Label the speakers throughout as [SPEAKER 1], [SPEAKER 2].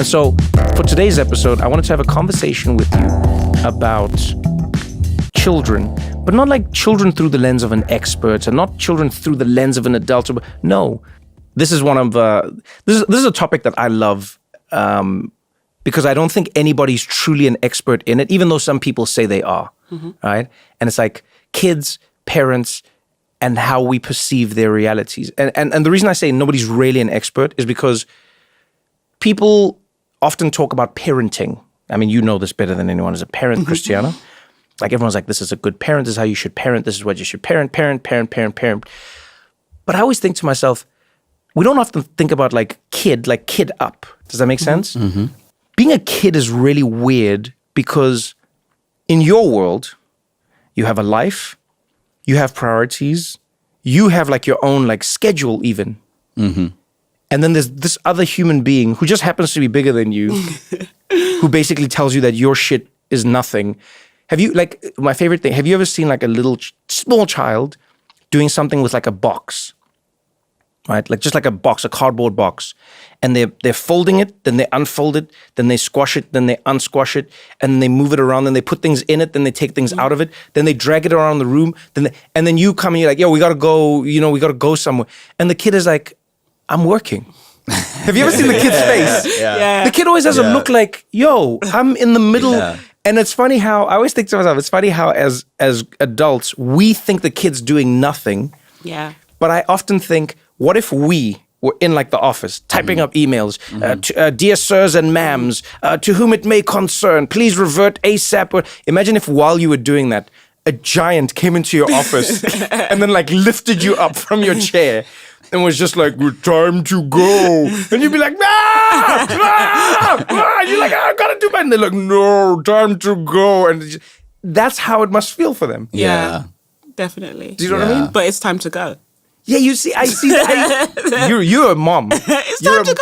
[SPEAKER 1] And so for today's episode, I wanted to have a conversation with you about children, but not like children through the lens of an expert and not children through the lens of an adult. No, this is one of this is a topic that I love because I don't think anybody's truly an expert in it, even though some people say they are, right? And it's like kids, parents, and how we perceive their realities. And the reason I say nobody's really an expert is because people often talk about parenting. I mean, you know this better than anyone as a parent, Christiana. Like everyone's like, this is a good parent, this is how you should parent, this is what you should parent. But I always think to myself, we don't often think about like kid up. Does that make sense? Being a kid is really weird because in your world, you have a life, you have priorities, you have like your own like schedule even. And then there's this other human being who just happens to be bigger than you, who basically tells you that your shit is nothing. Have you, like, my favorite thing, have you ever seen like a little small child doing something with like a box, right? Like just like a box, a cardboard box. And they're folding it, then they unfold it, then they squash it, then they unsquash it, and they move it around, then they put things in it, then they take things out of it, then they drag it around the room, and then you come and you're like, yo, we gotta go, we gotta go somewhere. And the kid is like, I'm working. Have you ever seen the kid's face? The kid always has a look like, yo, I'm in the middle. And it's funny how, I always think to myself, it's funny how as adults, we think the kid's doing nothing. Yeah. But I often think, what if we were in like the office, typing up emails, dear sirs and ma'ams, to whom it may concern, please revert ASAP. Or imagine if while you were doing that, a giant came into your office and then like lifted you up from your chair and was just like, time to go. And you'd be like, And you're like, I gotta do mine. And they're like, no, time to go. And that's how it must feel for them.
[SPEAKER 2] Yeah, definitely.
[SPEAKER 1] Do you know what I mean?
[SPEAKER 2] But it's time to go.
[SPEAKER 1] Yeah, I see that. You're a mom.
[SPEAKER 2] It's time to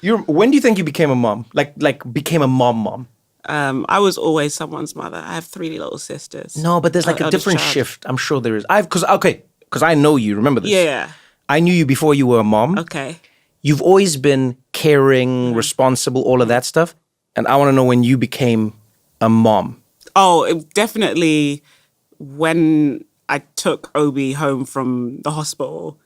[SPEAKER 2] go.
[SPEAKER 1] When do you think you became a mom? Like became a mom?
[SPEAKER 2] I was always someone's mother. I have 3 little sisters.
[SPEAKER 1] No, but there's like a different shift. I'm sure there is. Because I know you. Remember this?
[SPEAKER 2] Yeah.
[SPEAKER 1] I knew you before you were a mom.
[SPEAKER 2] Okay.
[SPEAKER 1] You've always been caring, responsible, all of that stuff. And I want to know when you became a mom.
[SPEAKER 2] Oh, definitely when I took Obi home from the hospital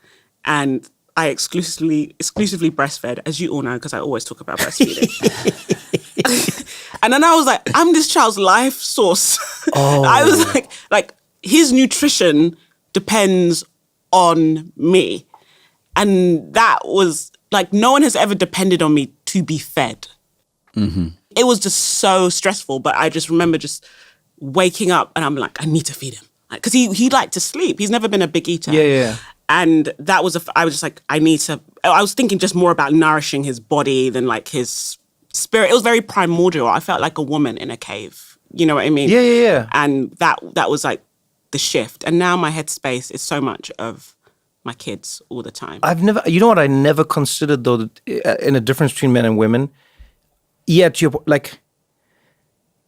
[SPEAKER 2] and I exclusively breastfed, as you all know, because I always talk about breastfeeding. And then I was like, I'm this child's life source. Oh. I was like his nutrition depends on me. And that was like, no one has ever depended on me to be fed. It was just so stressful. But I just remember just waking up and I'm like, I need to feed him. Because he liked to sleep. He's never been a big eater.
[SPEAKER 1] Yeah.
[SPEAKER 2] And that was, I was just like, I was thinking just more about nourishing his body than like his spirit. It was very primordial. I felt like a woman in a cave. You know what I mean?
[SPEAKER 1] Yeah.
[SPEAKER 2] And that was like the shift. And now my headspace is so much of my kids all the time.
[SPEAKER 1] I never considered though, in a difference between men and women. Yet you're like,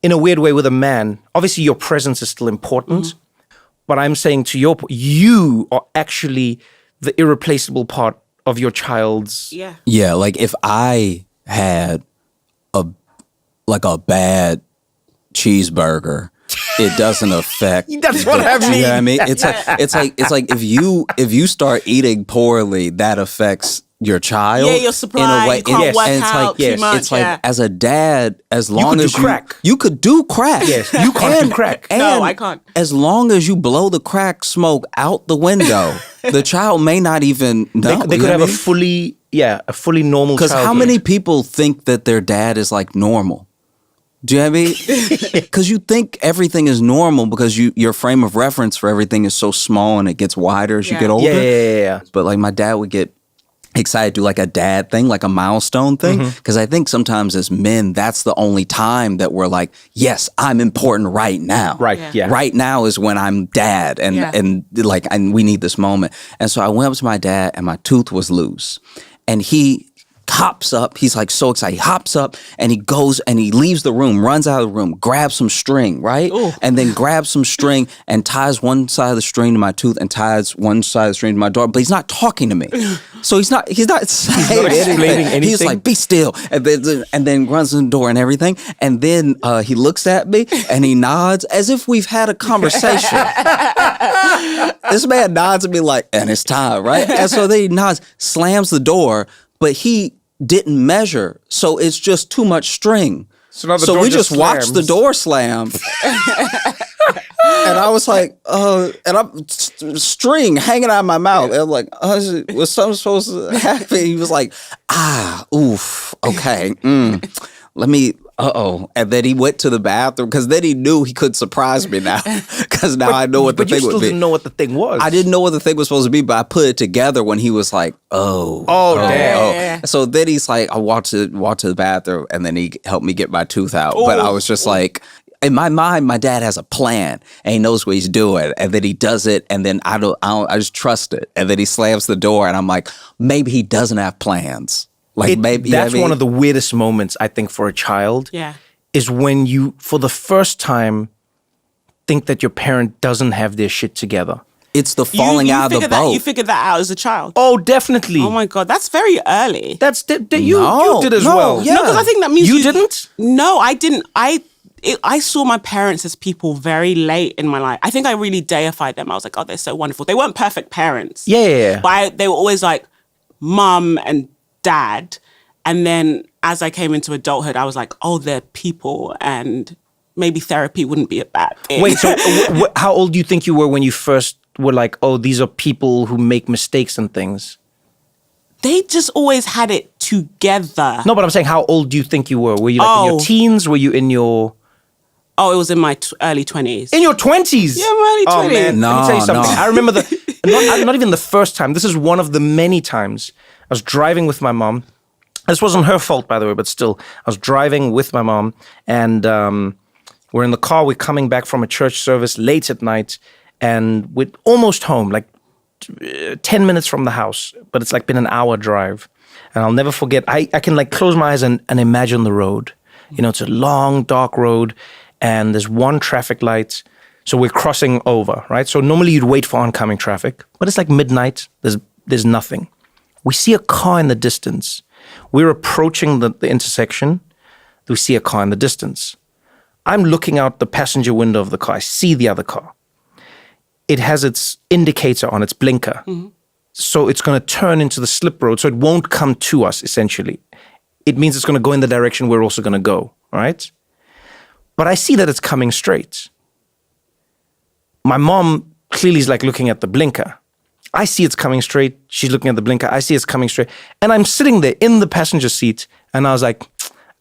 [SPEAKER 1] in a weird way with a man, obviously your presence is still important. But I'm saying to you are actually the irreplaceable part of your child's.
[SPEAKER 3] Yeah, like if I had a bad cheeseburger, it doesn't affect.
[SPEAKER 1] That's what I mean.
[SPEAKER 3] You know what I mean? It's like if you start eating poorly, that affects your child.
[SPEAKER 2] Yeah, your supply. In a way, you can't work out too much.
[SPEAKER 3] It's like as a dad, as long as
[SPEAKER 1] crack.
[SPEAKER 3] You could do crack.
[SPEAKER 1] Yes, you can't do crack.
[SPEAKER 2] No, I can't.
[SPEAKER 3] As long as you blow the crack smoke out the window, the child may not even know.
[SPEAKER 1] They could have a fully normal child.
[SPEAKER 3] Because how many people think that their dad is like normal? Do you know what I mean? Because you think everything is normal because your frame of reference for everything is so small and it gets wider as you get older.
[SPEAKER 1] Yeah.
[SPEAKER 3] But like my dad would get excited to do like a dad thing, like a milestone thing. Because I think sometimes as men, that's the only time that we're like, yes, I'm important right now.
[SPEAKER 1] Right, yeah.
[SPEAKER 3] Right now is when I'm dad and we need this moment. And so I went up to my dad and my tooth was loose. And he hops up. He's like so excited. He hops up and he goes and he leaves the room, runs out of the room, grabs some string, right?
[SPEAKER 2] Ooh.
[SPEAKER 3] And then grabs some string and ties one side of the string to my tooth and ties one side of the string to my daughter. But he's not talking to me. So he's not saying anything. He's like, be still. And then runs in the door and everything. And then he looks at me and he nods as if we've had a conversation. This man nods at me like, and it's time, right? And so then he nods, slams the door, but he didn't measure. So it's just too much string. So we just watched the door slam. And I was like, and I'm string hanging out of my mouth. And I'm like, was something supposed to happen? He was like, oof, okay, let me, And then he went to the bathroom because then he knew he could surprise me now. Because now I know what the thing would be. But you still
[SPEAKER 1] didn't know what the thing was.
[SPEAKER 3] I didn't know what the thing was supposed to be, but I put it together when he was like, damn.
[SPEAKER 2] Yeah.
[SPEAKER 3] So then he's like, I walked to the bathroom and then he helped me get my tooth out. But I was just like, in my mind, my dad has a plan and he knows what he's doing. And then he does it and then I just trust it. And then he slams the door and I'm like, maybe he doesn't have plans. Like maybe
[SPEAKER 1] that's one of the weirdest moments I think for a child.
[SPEAKER 2] Yeah.
[SPEAKER 1] Is when you, for the first time, think that your parent doesn't have their shit together.
[SPEAKER 3] It's the falling out of the boat.
[SPEAKER 2] You figured that out as a child.
[SPEAKER 1] Oh, definitely.
[SPEAKER 2] Oh my God, that's very early.
[SPEAKER 1] That's you did as well.
[SPEAKER 2] Yeah. No, because I think that means
[SPEAKER 1] you didn't.
[SPEAKER 2] No, I didn't. I saw my parents as people very late in my life. I think I really deified them. I was like, oh, they're so wonderful. They weren't perfect parents.
[SPEAKER 1] Yeah.
[SPEAKER 2] But they were always like mum and dad. And then as I came into adulthood, I was like, oh, they're people and maybe therapy wouldn't be a bad thing.
[SPEAKER 1] Wait, so how old do you think you were when you first were like, oh, these are people who make mistakes and things?
[SPEAKER 2] They just always had it together.
[SPEAKER 1] No, but I'm saying, how old do you think you were? Were you like in your teens? Were you in your...
[SPEAKER 2] Oh, it was in my early 20s.
[SPEAKER 1] In your 20s?
[SPEAKER 2] Yeah, my early 20s.
[SPEAKER 1] Oh, man, let me tell you something. I remember not even the first time. This is one of the many times I was driving with my mom. This wasn't her fault, by the way, but still, I was driving with my mom, and we're in the car. We're coming back from a church service late at night, and we're almost home, like 10 minutes from the house, but it's like been an hour drive. And I'll never forget, I can like close my eyes and imagine the road. You know, it's a long, dark road, and there's one traffic light. So we're crossing over, right? So normally you'd wait for oncoming traffic, but it's like midnight. There's nothing. We see a car in the distance. We're approaching the intersection. We see a car in the distance. I'm looking out the passenger window of the car. I see the other car. It has its indicator on, its blinker. Mm-hmm. So it's going to turn into the slip road, so it won't come to us, essentially. It means it's going to go in the direction we're also going to go, right? But I see that it's coming straight. My mom clearly is like looking at the blinker. I see it's coming straight. She's looking at the blinker. I see it's coming straight. And I'm sitting there in the passenger seat, and I was like,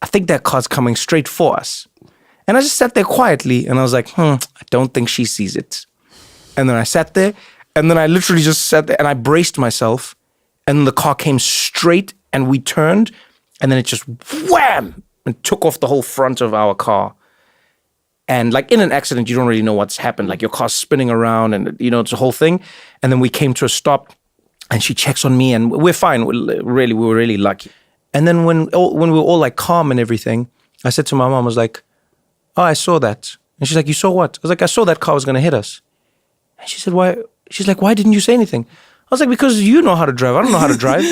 [SPEAKER 1] I think that car's coming straight for us. And I just sat there quietly, and I was like, I don't think she sees it. And then I sat there, and then I literally just sat there, and I braced myself, and the car came straight, and we turned, and then it just wham, and took off the whole front of our car. And like in an accident, you don't really know what's happened. Like your car's spinning around and, you know, it's a whole thing. And then we came to a stop and she checks on me and we're fine. We were really lucky. And then when we were all like calm and everything, I said to my mom, I was like, oh, I saw that. And she's like, you saw what? I was like, I saw that car was going to hit us. And she said, why? She's like, why didn't you say anything? I was like, because you know how to drive. I don't know how to drive.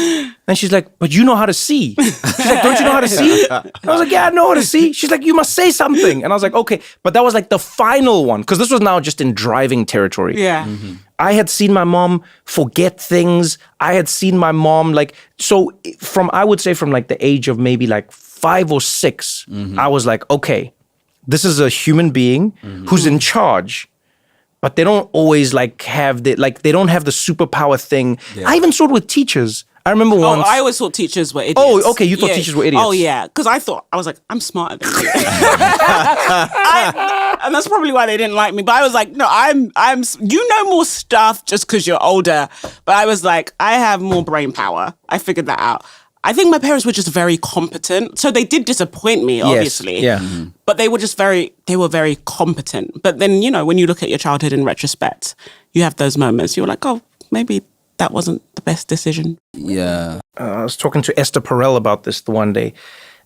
[SPEAKER 1] And she's like, but you know how to see. She's like, don't you know how to see? I was like, yeah, I know how to see. She's like, you must say something. And I was like, okay. But that was like the final one, because this was now just in driving territory.
[SPEAKER 2] Yeah.
[SPEAKER 1] Mm-hmm. I had seen my mom forget things. I had seen my mom I would say from like the age of maybe like 5 or 6, I was like, okay, this is a human being who's in charge. But they don't always they don't have the superpower thing. Yeah. I even saw it with teachers. I remember once.
[SPEAKER 2] I always thought teachers were idiots.
[SPEAKER 1] Oh, okay. You thought teachers were idiots.
[SPEAKER 2] Oh, yeah. Because I was like, I'm smarter than you. And that's probably why they didn't like me. But I was like, no, you know more stuff just because you're older. But I was like, I have more brain power. I figured that out. I think my parents were just very competent. So they did disappoint me, obviously.
[SPEAKER 1] Yes, yeah.
[SPEAKER 2] But they were just very competent. But then, you know, when you look at your childhood in retrospect, you have those moments. You're like, oh, maybe that wasn't the best decision.
[SPEAKER 3] Yeah.
[SPEAKER 1] I was talking to Esther Perel about this the one day.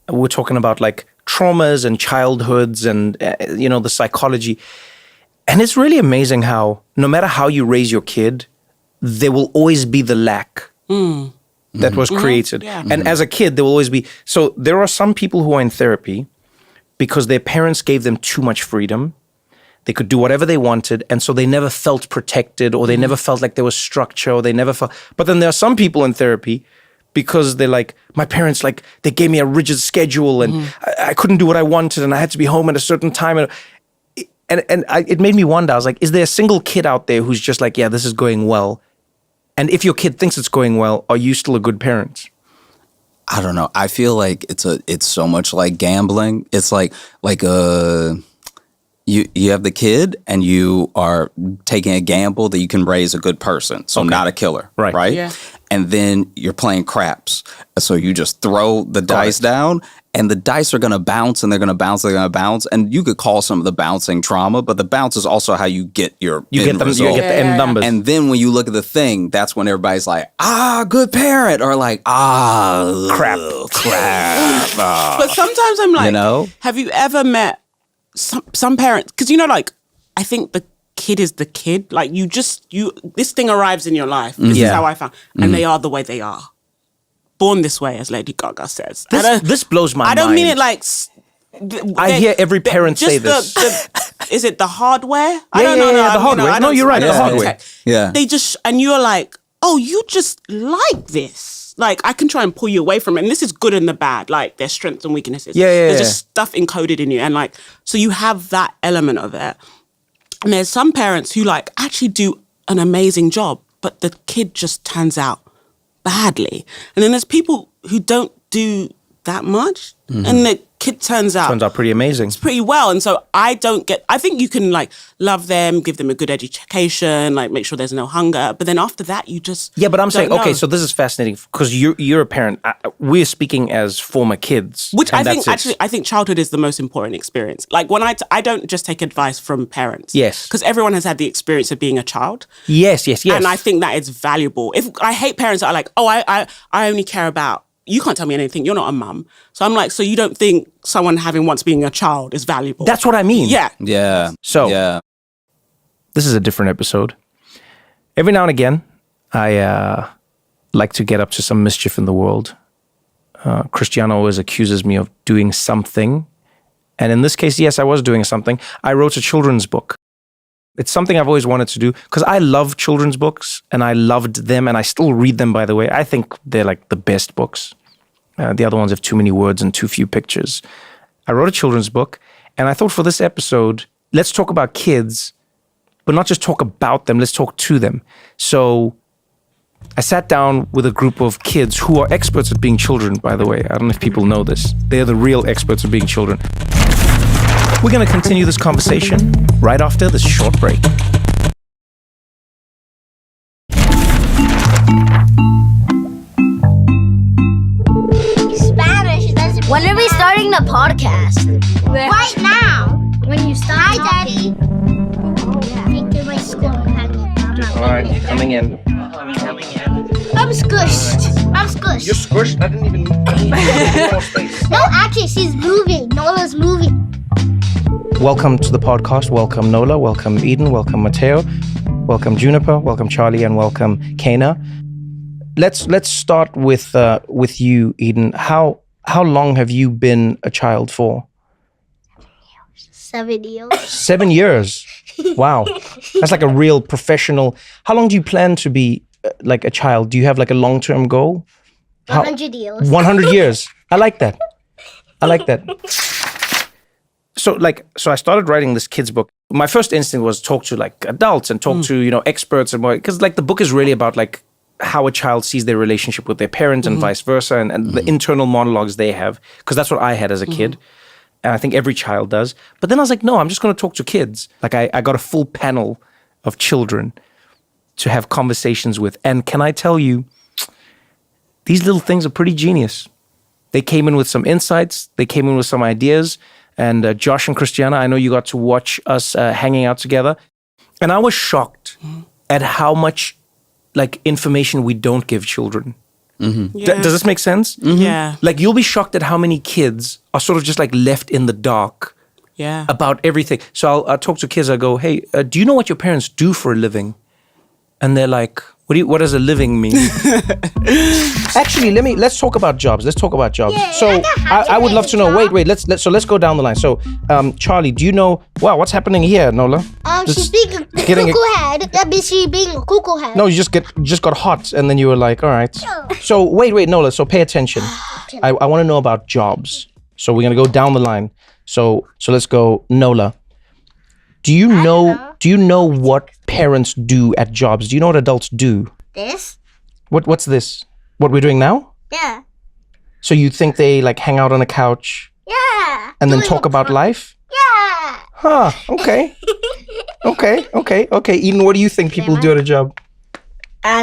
[SPEAKER 1] We were talking about like traumas and childhoods and, the psychology. And it's really amazing how no matter how you raise your kid, there will always be the lack that was created. Yeah. And as a kid, there will always be. So there are some people who are in therapy because their parents gave them too much freedom. They could do whatever they wanted. And so they never felt protected, or they never felt like there was structure, or they never felt. But then there are some people in therapy because they're like, my parents, like, they gave me a rigid schedule and I couldn't do what I wanted and I had to be home at a certain time. And it made me wonder, I was like, is there a single kid out there who's just like, yeah, this is going well? And if your kid thinks it's going well, are you still a good parent?
[SPEAKER 3] I don't know. I feel like it's so much like gambling. It's like you have the kid and you are taking a gamble that you can raise a good person. So not a killer. Right? Yeah. And then you're playing craps. So you just throw the dice down and the dice are going to bounce and they're going to bounce, they're going to bounce. And you could call some of the bouncing trauma, but the bounce is also how you get your end result.
[SPEAKER 1] You get the end numbers.
[SPEAKER 3] And then when you look at the thing, that's when everybody's like, good parent, or like,
[SPEAKER 1] crap.
[SPEAKER 2] But sometimes I'm like, have you ever met some parents? Because, I think the kid is the kid. Like this thing arrives in your life. This is how I found. And they are the way they are. Born this way, as Lady Gaga says.
[SPEAKER 1] This blows my mind.
[SPEAKER 2] I don't mean it like...
[SPEAKER 1] I hear every parent say this.
[SPEAKER 2] Is it the hardware?
[SPEAKER 1] I don't know. The hardware. No, you're right. The hardware.
[SPEAKER 3] Yeah.
[SPEAKER 2] They just... And you're like, oh, you just like this. Like, I can try and pull you away from it. And this is good and the bad. Like, there's strengths and weaknesses. There's just stuff encoded in you. And like, so you have that element of it. And there's some parents who like actually do an amazing job, but the kid just turns out badly. And then there's people who don't do that much, and the kid turns out
[SPEAKER 1] pretty amazing.
[SPEAKER 2] It's pretty well. And so I think you can like love them, give them a good education, like make sure there's no hunger. But then after that, you just
[SPEAKER 1] but I'm saying, okay, so this is fascinating because you're a parent. We're speaking as former kids,
[SPEAKER 2] which I think childhood is the most important experience. Like when I don't just take advice from parents, because everyone has had the experience of being a child.
[SPEAKER 1] Yes,
[SPEAKER 2] and I think that is valuable. If I hate parents that are like, oh, I only care about. You can't tell me anything. You're not a mum. So I'm like, so you don't think someone having once being a child is valuable?
[SPEAKER 1] That's what I mean.
[SPEAKER 2] Yeah.
[SPEAKER 3] Yeah.
[SPEAKER 1] So this is a different episode. Every now and again, I like to get up to some mischief in the world. Cristiano always accuses me of doing something. And in this case, yes, I was doing something. I wrote a children's book. It's something I've always wanted to do because I love children's books and I loved them and I still read them, by the way. I think they're like the best books. The other ones have too many words and too few pictures. I wrote a children's book and I thought for this episode, let's talk about kids, but not just talk about them, let's talk to them. So I sat down with a group of kids who are experts at being children, by the way. I don't know if people know this. They're the real experts at being children. We're going to continue this conversation right after this short break.
[SPEAKER 4] Spanish. When are we starting the podcast?
[SPEAKER 5] Right now.
[SPEAKER 4] When you start.
[SPEAKER 5] Hi, Daddy.
[SPEAKER 4] Oh, yeah.
[SPEAKER 5] To my school.
[SPEAKER 1] All right, coming in.
[SPEAKER 5] I'm squished.
[SPEAKER 1] You're squished? I didn't even more space.
[SPEAKER 5] No, actually, she's moving. Nola's moving.
[SPEAKER 1] Welcome to the podcast. Welcome Nola. Welcome Eden. Welcome Mateo. Welcome Juniper. Welcome Charlie. And welcome Kana. Let's start with you, Eden. How long have you been a child for?
[SPEAKER 5] 7 years.
[SPEAKER 1] 7 years. Wow, that's like a real professional. How long do you plan to be like a child? Do you have like a long-term goal?
[SPEAKER 5] 100 years.
[SPEAKER 1] 100 years. I like that. So I started writing this kids book. My first instinct was talk to like adults and talk to, experts and more, because like the book is really about like how a child sees their relationship with their parents and vice versa and the internal monologues they have, because that's what I had as a kid. And I think every child does. But then I was like, no, I'm just going to talk to kids. Like I got a full panel of children to have conversations with. And can I tell you, these little things are pretty genius. They came in with some insights. They came in with some ideas. And Josh and Christiana, I know you got to watch us hanging out together. And I was shocked at how much like information we don't give children. Does this make sense?
[SPEAKER 2] Yeah.
[SPEAKER 1] Like you'll be shocked at how many kids are sort of just like left in the dark about everything. So I'll talk to kids. I go, hey, do you know what your parents do for a living? And they're like, what does a living mean? Actually, let's talk about jobs.
[SPEAKER 5] Yeah,
[SPEAKER 1] so I would love to know.
[SPEAKER 5] job.
[SPEAKER 1] Wait. Let's go down the line. So, Charlie, do you know? Wow, what's happening here, Nola?
[SPEAKER 5] She's being a
[SPEAKER 1] getting
[SPEAKER 5] cuckoo head. That means she being a cuckoo head.
[SPEAKER 1] No, you just got hot, and then you were like, all right. So wait, Nola. So pay attention. I want to know about jobs. So we're gonna go down the line. So let's go, Nola. Do you know what parents do at jobs? Do you know what adults do?
[SPEAKER 5] This?
[SPEAKER 1] What's this? What we're doing now?
[SPEAKER 5] Yeah.
[SPEAKER 1] So you think they like hang out on a couch
[SPEAKER 5] Yeah.
[SPEAKER 1] and then
[SPEAKER 5] Doing
[SPEAKER 1] talk
[SPEAKER 5] a
[SPEAKER 1] about life?
[SPEAKER 5] Yeah.
[SPEAKER 1] Huh, okay. Okay. Eden, what do you think people do at a job?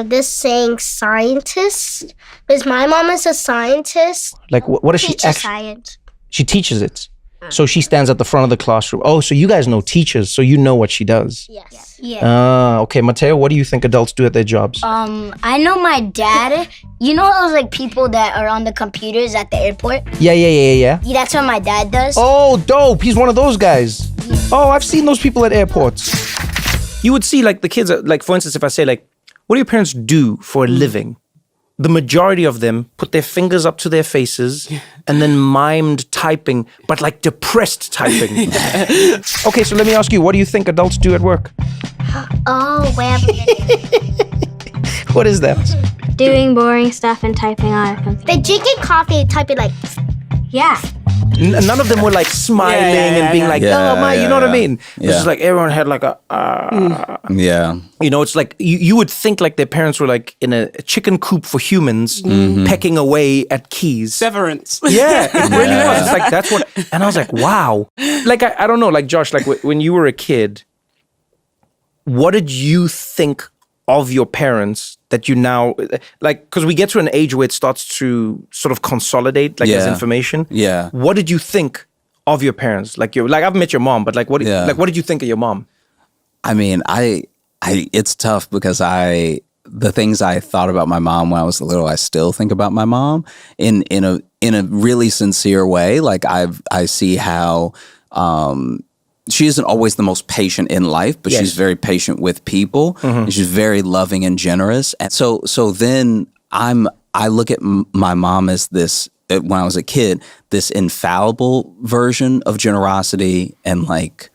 [SPEAKER 5] This saying scientist, because my mom is a scientist.
[SPEAKER 1] Like what does she
[SPEAKER 5] Teaches science.
[SPEAKER 1] She teaches it. So she stands at the front of the classroom. Oh, so you guys know teachers, so you know what she does.
[SPEAKER 5] Yes.
[SPEAKER 6] Yeah.
[SPEAKER 1] Okay, Mateo, what do you think adults do at their jobs?
[SPEAKER 6] I know my dad. You know those like people that are on the computers at the airport?
[SPEAKER 1] Yeah.
[SPEAKER 6] Yeah, that's what my dad does.
[SPEAKER 1] Oh, dope. He's one of those guys. Oh, I've seen those people at airports. You would see like the kids, like for instance, if I say like, what do your parents do for a living? The majority of them put their fingers up to their faces and then mimed typing, but like depressed typing. Okay, so let me ask you, what do you think adults do at work?
[SPEAKER 5] Oh, where?
[SPEAKER 1] What is that?
[SPEAKER 7] Doing boring stuff and typing on a computer.
[SPEAKER 5] They drinking coffee and typing like.
[SPEAKER 7] Yeah.
[SPEAKER 1] None of them were like smiling and being like,
[SPEAKER 3] Yeah,
[SPEAKER 1] oh my, you know what I mean?
[SPEAKER 3] Yeah.
[SPEAKER 1] It's just like everyone had like a,
[SPEAKER 3] Yeah.
[SPEAKER 1] you know, it's like you would think like their parents were like in a chicken coop for humans pecking away at keys.
[SPEAKER 2] Severance.
[SPEAKER 1] Yeah, it really was. It's like, that's what, and I was like, wow. Like, I don't know, like Josh, like when you were a kid, what did you think of your parents that you now, like, because we get to an age where it starts to sort of consolidate, like as information.
[SPEAKER 3] Yeah.
[SPEAKER 1] What did you think of your parents? Like I've met your mom, but like what did you think of your mom?
[SPEAKER 3] I mean, I it's tough because the things I thought about my mom when I was little, I still think about my mom in a really sincere way. Like I see how she isn't always the most patient in life, but she's very patient with people. And she's very loving and generous. And so then I look at my mom as this, when I was a kid, this infallible version of generosity and like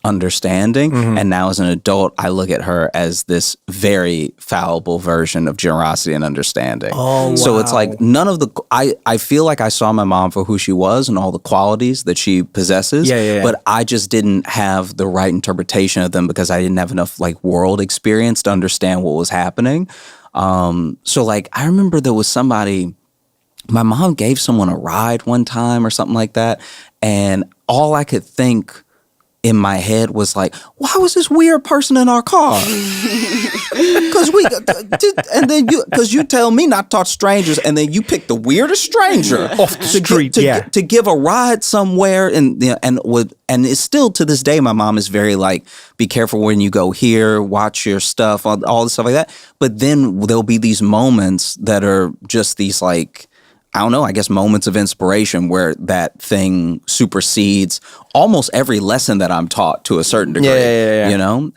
[SPEAKER 3] understanding. And now as an adult, I look at her as this very fallible version of generosity and understanding.
[SPEAKER 1] Oh,
[SPEAKER 3] So it's like none of the, I feel like I saw my mom for who she was and all the qualities that she possesses.
[SPEAKER 1] Yeah.
[SPEAKER 3] But I just didn't have the right interpretation of them because I didn't have enough like world experience to understand what was happening. So like, I remember there was somebody, my mom gave someone a ride one time or something like that. And all I could think in my head was like, why was this weird person in our car? Because you tell me not to talk to strangers, and then you pick the weirdest stranger
[SPEAKER 1] Off the street,
[SPEAKER 3] to give a ride somewhere, and it's still to this day, my mom is very like, be careful when you go here, watch your stuff, all this stuff like that. But then there'll be these moments that are just these like, I don't know, I guess moments of inspiration where that thing supersedes almost every lesson that I'm taught to a certain degree.
[SPEAKER 1] Yeah.
[SPEAKER 3] You know?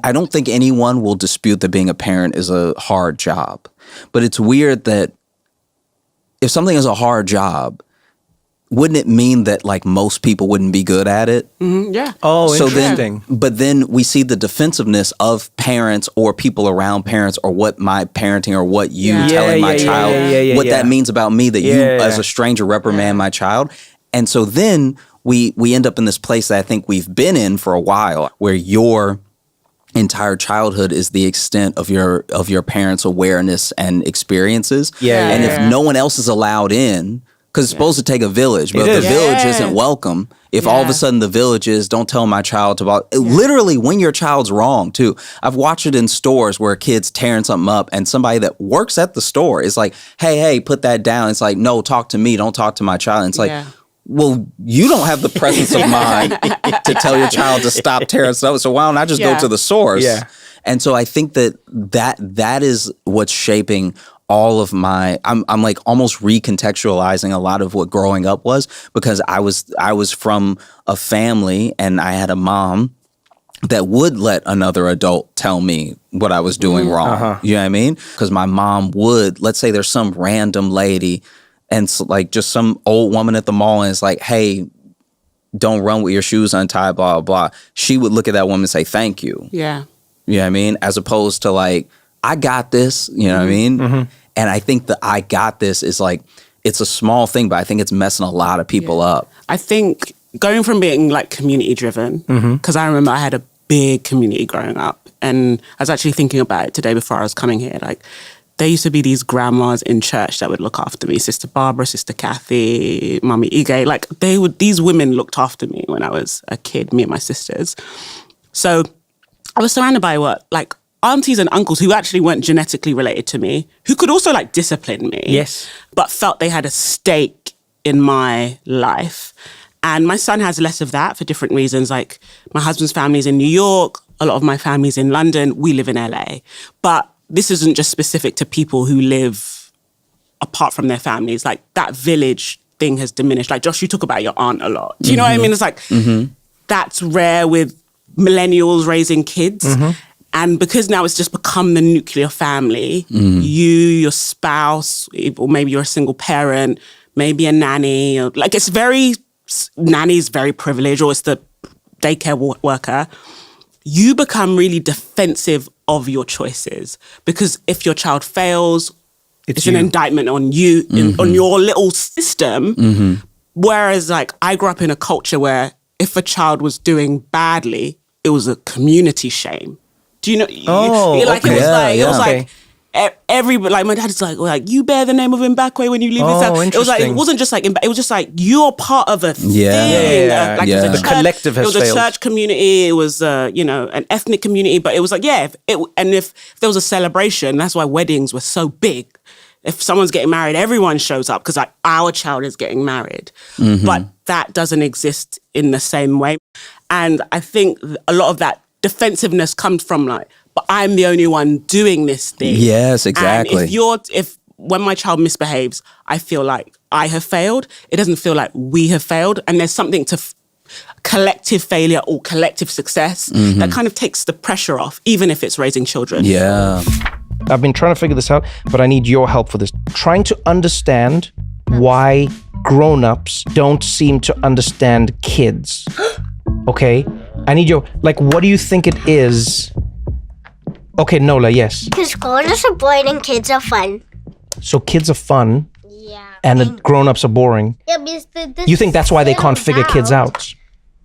[SPEAKER 3] I don't think anyone will dispute that being a parent is a hard job. But it's weird that if something is a hard job, wouldn't it mean that like most people wouldn't be good at it?
[SPEAKER 2] Yeah.
[SPEAKER 1] Oh,
[SPEAKER 3] So
[SPEAKER 1] interesting.
[SPEAKER 3] but then we see the defensiveness of parents or people around parents or what my parenting or what you telling my child, what that means about me that you as a stranger reprimand my child. And so then we end up in this place that I think we've been in for a while where your entire childhood is the extent of your parents' awareness and experiences. And if no one else is allowed in, because it's supposed to take a village, but if the village isn't welcome, if all of a sudden the village is, don't tell my child to literally when your child's wrong too. I've watched it in stores where a kid's tearing something up and somebody that works at the store is like, hey, put that down. It's like, no, talk to me. Don't talk to my child. And it's like, well, you don't have the presence of mind to tell your child to stop tearing stuff up. So why don't I just go to the source? And so I think that is what's shaping all of I'm like almost recontextualizing a lot of what growing up was, because I was from a family and I had a mom that would let another adult tell me what I was doing wrong. You know what I mean? Because my mom would, let's say there's some random lady and so like just some old woman at the mall and it's like, hey, don't run with your shoes untied, blah, blah, blah. She would look at that woman and say, thank you.
[SPEAKER 2] Yeah.
[SPEAKER 3] You know what I mean? As opposed to like, I got this, you know what I mean? And I think the I got this is like, it's a small thing, but I think it's messing a lot of people up.
[SPEAKER 2] I think going from being like community driven, because I remember I had a big community growing up, and I was actually thinking about it today before I was coming here. Like, there used to be these grandmas in church that would look after me. Sister Barbara, Sister Kathy, Mummy Ige. Like, these women looked after me when I was a kid, me and my sisters. So I was surrounded by like aunties and uncles who actually weren't genetically related to me, who could also like discipline me.
[SPEAKER 1] Yes.
[SPEAKER 2] But felt they had a stake in my life. And my son has less of that for different reasons. Like, my husband's family's in New York. A lot of my family's in London. We live in LA. But this isn't just specific to people who live apart from their families. Like, that village thing has diminished. Like, Josh, you talk about your aunt a lot. Do you know what I mean? It's like, that's rare with millennials raising kids. And because now it's just become the nuclear family, you, your spouse, or maybe you're a single parent, maybe a nanny, or, like, it's very, nanny's very privileged, or it's the daycare worker. You become really defensive of your choices, because if your child fails, it's an indictment on you, on your little system. Whereas, like, I grew up in a culture where if a child was doing badly, it was a community shame. Do you know? Like,
[SPEAKER 1] okay.
[SPEAKER 2] It was like everybody, like, my dad is like, you bear the name of Mbakwe when you leave this house. It was like, it wasn't just like, it was just like, you're part of a thing. Like, it was a
[SPEAKER 1] the collective has
[SPEAKER 2] failed. It was
[SPEAKER 1] failed.
[SPEAKER 2] a church community. It was, an ethnic community. But it was like, if there was a celebration, that's why weddings were so big. If someone's getting married, everyone shows up because, like, our child is getting married. But that doesn't exist in the same way. And I think a lot of that defensiveness comes from, like, but I'm the only one doing this thing.
[SPEAKER 3] Yes, exactly.
[SPEAKER 2] And if when my child misbehaves, I feel like I have failed, it doesn't feel like we have failed. And there's something to collective failure or collective success that kind of takes the pressure off, even if it's raising children.
[SPEAKER 3] Yeah.
[SPEAKER 1] I've been trying to figure this out, but I need your help for this. Trying to understand why grown-ups don't seem to understand kids. Okay? I need your, like, what do you think it is? Okay, Nola, yes.
[SPEAKER 5] Because grown-ups are boring and kids are fun.
[SPEAKER 1] So kids are fun
[SPEAKER 5] Yeah.
[SPEAKER 1] and the grown-ups are boring.
[SPEAKER 5] Yeah, because
[SPEAKER 1] You think that's why they can't figure kids out?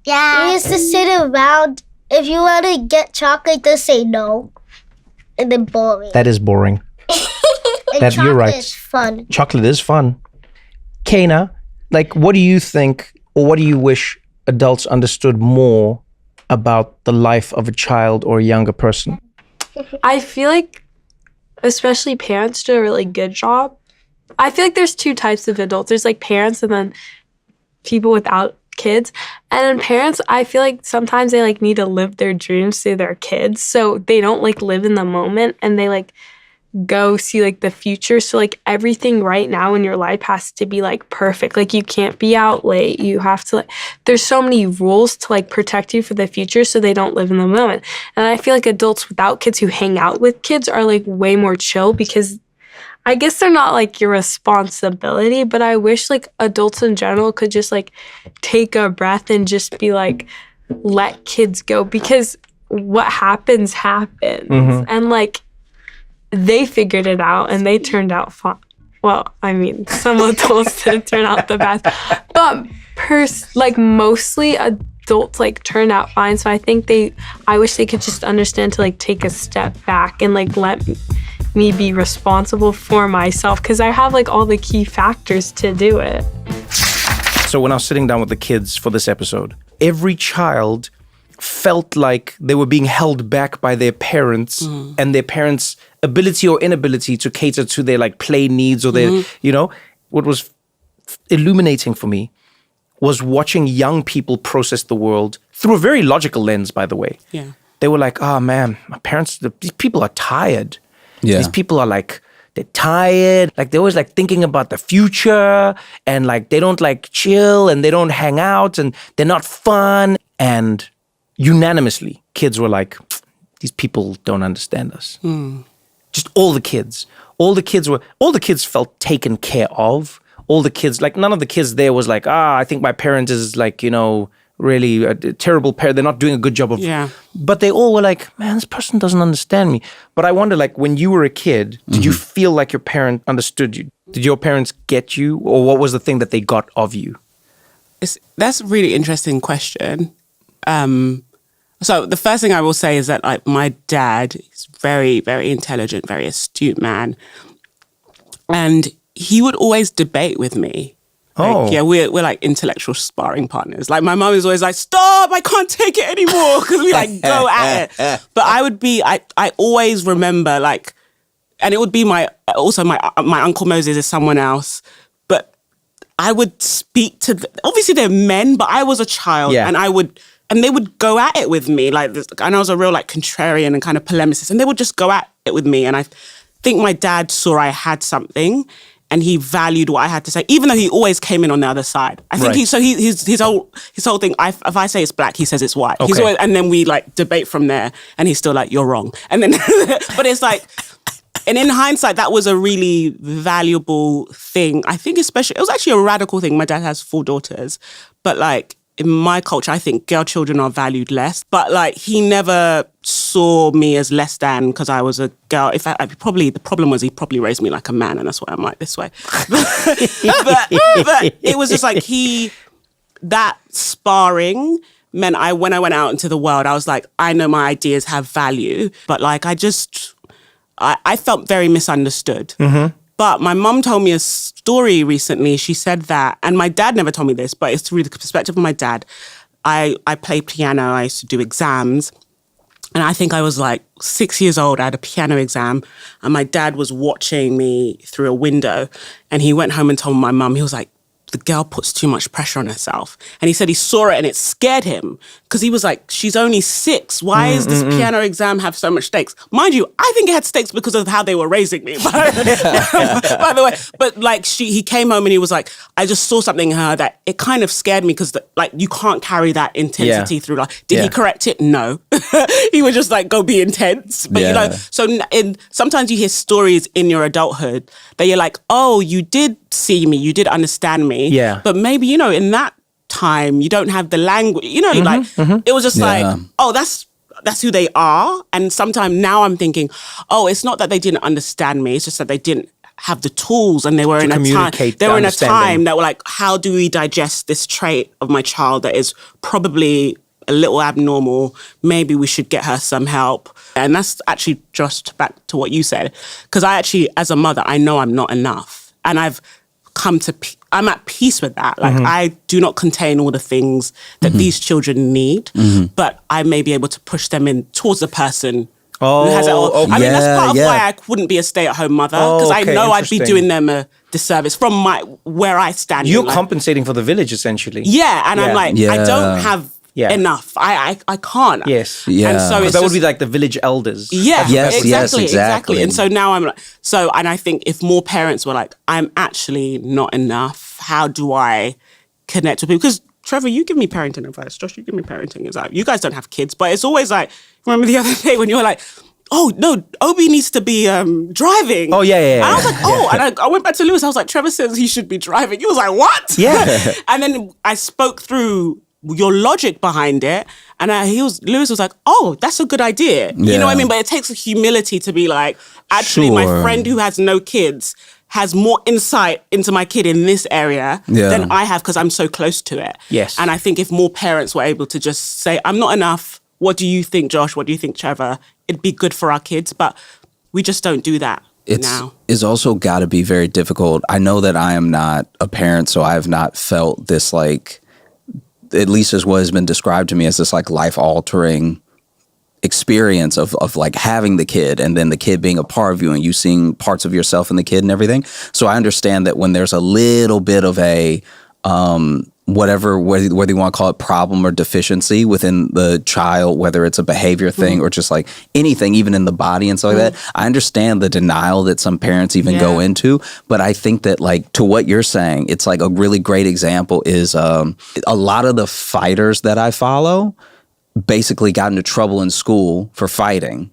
[SPEAKER 5] Yeah. You used to sit around. If you want to get chocolate, just say no. And then boring.
[SPEAKER 1] That is boring.
[SPEAKER 5] And
[SPEAKER 1] you're right.
[SPEAKER 5] chocolate is fun.
[SPEAKER 1] Chocolate is fun. Kana, like, what do you think, or what do you wish adults understood more about the life of a child or a younger person?
[SPEAKER 8] I feel like, especially parents, do a really good job. I feel like there's two types of adults. There's like parents and then people without kids. And then parents, I feel like sometimes they like need to live their dreams through their kids. So they don't like live in the moment and they like go see like the future. So like everything right now in your life has to be like perfect. Like you can't be out late. You have to, like, there's so many rules to like protect you for the future so they don't live in the moment. And I feel like adults without kids who hang out with kids are like way more chill because I guess they're not like your responsibility, but I wish like adults in general could just like take a breath and just be like, let kids go, because what happens happens. And like they figured it out and they turned out fine. Well, I mean, some adults didn't turn out the best, but like mostly adults like turn out fine. So I think I wish they could just understand to like take a step back and like let me be responsible for myself, because I have like all the key factors to do it.
[SPEAKER 1] So when I was sitting down with the kids for this episode, every child felt like they were being held back by their parents and their parents' ability or inability to cater to their like play needs or their, you know, what was illuminating for me was watching young people process the world through a very logical lens, by the way.
[SPEAKER 2] Yeah.
[SPEAKER 1] They were like, oh man, my parents, these people are tired.
[SPEAKER 3] Yeah.
[SPEAKER 1] These people are like they're tired. Like they're always like thinking about the future, and like they don't like chill, and they don't hang out, and they're not fun. And unanimously, kids were like, these people don't understand us. Just all the kids felt taken care of. All the kids, like none of the kids there was like, I think my parent is like, really a terrible parent. They're not doing a good job of.
[SPEAKER 2] Yeah.
[SPEAKER 1] But they all were like, man, this person doesn't understand me. But I wonder, like, when you were a kid, did you feel like your parent understood you? Did your parents get you, or what was the thing that they got of you?
[SPEAKER 2] That's a really interesting question. So the first thing I will say is that my dad is very, very intelligent, very astute man. And he would always debate with me. Like, yeah, we're like intellectual sparring partners. Like my mom is always like, stop, I can't take it anymore. Because we like go at it. But I always remember like, and it would be my Uncle Moses is someone else. But I would speak to, obviously they're men, but I was a child and they would go at it with me. Like, and I was a real like contrarian and kind of polemicist, and they would just go at it with me. And I think my dad saw I had something, and he valued what I had to say, even though he always came in on the other side. I think his whole thing. If I say it's black, he says it's white.
[SPEAKER 1] Okay.
[SPEAKER 2] He's always, and then we like debate from there, and he's still like, you're wrong. And then, but it's like, and in hindsight, that was a really valuable thing. I think especially, it was actually a radical thing. My dad has 4 daughters, but like, in my culture, I think girl children are valued less. But like, he never saw me as less than because I was a girl. In fact, the problem was he probably raised me like a man, and that's why I'm like this way. but it was just like that sparring meant when I went out into the world, I was like, I know my ideas have value, but like I felt very misunderstood. But my mum told me a story recently. She said that, and my dad never told me this, but it's through the perspective of my dad. I played piano. I used to do exams. And I think I was like 6 years old. I had a piano exam, and my dad was watching me through a window. And he went home and told my mum, he was like, the girl puts too much pressure on herself. And he said he saw it and it scared him because he was like, she's only 6. Why is this piano exam have so much stakes? Mind you, I think it had stakes because of how they were raising me, by the way. But like he came home and he was like, I just saw something in her that it kind of scared me because like you can't carry that intensity through life. Did he correct it? No. He would just like go be intense. But so sometimes you hear stories in your adulthood that you're like, oh, you did see me, you did understand me.
[SPEAKER 1] Yeah.
[SPEAKER 2] But maybe, in that time, you don't have the language, it was just like, oh, that's who they are. And sometimes now I'm thinking, oh, it's not that they didn't understand me. It's just that they didn't have the tools, and they were in a time that were like, how do we digest this trait of my child that is probably a little abnormal? Maybe we should get her some help. And that's actually just back to what you said. Because I actually, as a mother, I know I'm not enough. And I'm at peace with that. Like, I do not contain all the things that these children need, but I may be able to push them in towards the person who has it all. Okay. I mean, that's part of why I wouldn't be a stay-at-home mother, because I know I'd be doing them a disservice from where I stand.
[SPEAKER 1] You're compensating for the village, essentially.
[SPEAKER 2] Yeah, and I'm like, I don't have enough. I can't.
[SPEAKER 1] Yes.
[SPEAKER 3] Yeah.
[SPEAKER 2] And so
[SPEAKER 1] that would be like the village elders.
[SPEAKER 2] Yeah.
[SPEAKER 3] Exactly.
[SPEAKER 2] And so now I'm like, and I think if more parents were like, I'm actually not enough, how do I connect with people? Because Trevor, you give me parenting advice. Josh, you give me parenting advice. You guys don't have kids, but it's always like, remember the other day when you were like, oh, no, Obi needs to be driving.
[SPEAKER 1] Oh, yeah.
[SPEAKER 2] And I was like, and I went back to Lewis. I was like, Trevor says he should be driving. He was like, what?
[SPEAKER 1] Yeah.
[SPEAKER 2] And then I spoke through your logic behind it. And Lewis was like, oh, that's a good idea.
[SPEAKER 3] Yeah.
[SPEAKER 2] You know what I mean? But it takes humility to be like, actually, my friend who has no kids has more insight into my kid in this area than I have because I'm so close to it.
[SPEAKER 1] Yes.
[SPEAKER 2] And I think if more parents were able to just say, I'm not enough. What do you think, Josh? What do you think, Trevor? It'd be good for our kids. But we just don't do that now.
[SPEAKER 3] It's also got to be very difficult. I know that I am not a parent, so I have not felt this like, at least as what has been described to me as this like life-altering experience of like having the kid and then the kid being a part of you and you seeing parts of yourself in the kid and everything. So I understand that when there's a little bit of a whether you want to call it problem or deficiency within the child, whether it's a behavior thing or just like anything, even in the body and stuff like that. I understand the denial that some parents even go into, but I think that like to what you're saying, it's like a really great example is a lot of the fighters that I follow basically got into trouble in school for fighting.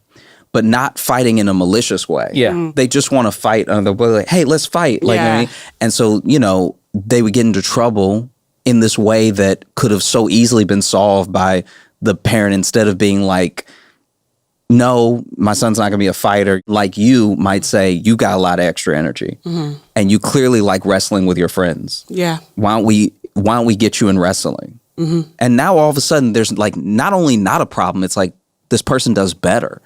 [SPEAKER 3] But not fighting in a malicious way.
[SPEAKER 1] Yeah.
[SPEAKER 3] They just want to fight. Like, hey, let's fight. Like, I mean, and so, you know, they would get into trouble in this way that could have so easily been solved by the parent instead of being like, no, my son's not going to be a fighter. Like you might say, you got a lot of extra energy and you clearly like wrestling with your friends.
[SPEAKER 2] Yeah.
[SPEAKER 3] Why don't we get you in wrestling? And now all of a sudden there's like not only not a problem, it's like this person does better.